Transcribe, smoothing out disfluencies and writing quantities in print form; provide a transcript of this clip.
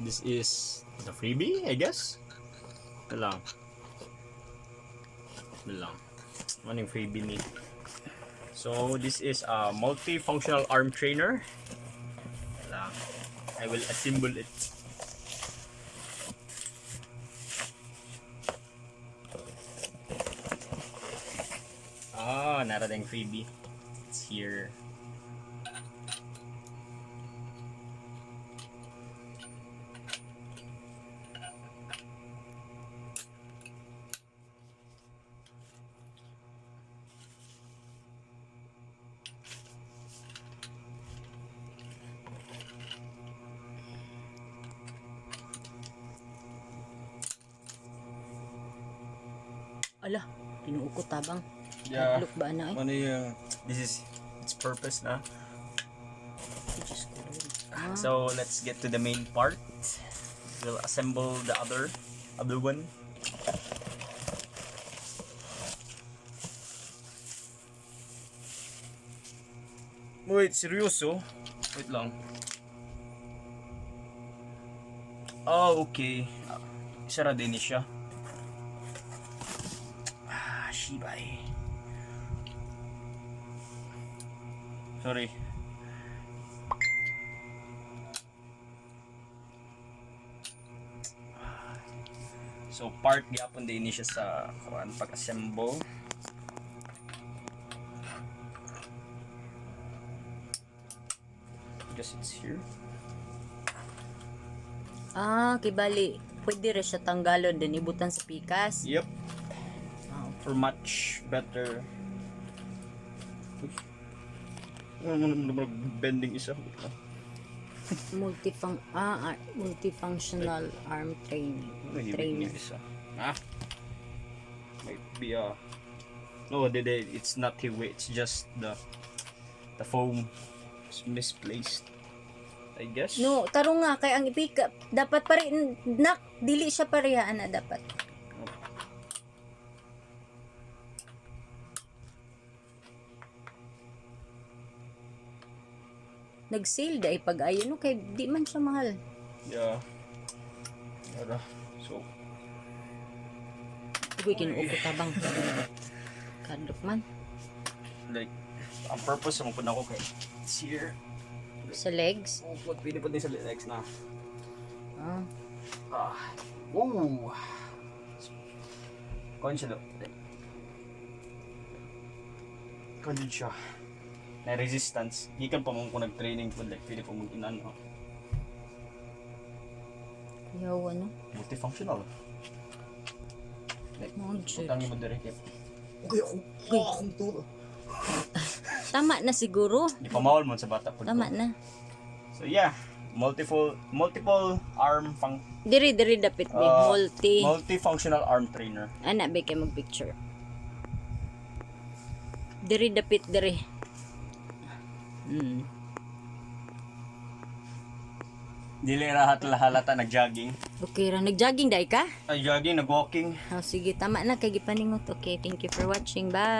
This is the freebie, I guess. Ito lang. Ano yung freebie ni? So this is a multifunctional arm trainer. Ito lang. I will assemble it. Narating freebie. It's here. Ala, tinuukot tabang. Yeah. Look ba na Ano yung this is its purpose na. So let's get to the main part. We'll assemble the other one. Wait, seryoso? Wait lang. Oh, okay. Isara din siya. Shibay. Sorry. So part gyapon din siya sa pag-assemble. Because it's here. Kibali. Pwede rin siya tanggalon din ibutan sa pikas. Yep. For much better. Bending isa. Multifunctional arm training. Isa. Might be no, it's not heavy. It's just the foam is misplaced, I guess. No, tarong nga kay ang ipika dapat pa rin dili siya parehaan na dapat. Nag-sale dai pag ayon no kay di man siya mahal. Yeah. Yara. So Uy, kinuuko tabang. Kadlok man. like ang purpose mo pud ako kay it's here. Sa legs. Oh, pwede din sa legs na. Ah. Woo. Konsyalo. Kandid siya. Na resistance. Gikan pa mo ko nag-training po like pwede po mag-inan. Yaw ano? Multifunctional. Like, Mga church. utangin mo direct. Okay, akong to. Tama na siguro. Di pa mawal mo sa bata po. Tama na. So yeah, multiple arm Diri dapit be multifunctional arm trainer. Ana be kay mag-picture. Diri dapit diri. Dili rahat halata nag-jogging. Okay ra nag-jogging dai ka? Jogging, nag-walking. Sige, tama na kay gipaningot. Okay, thank you for watching. Bye.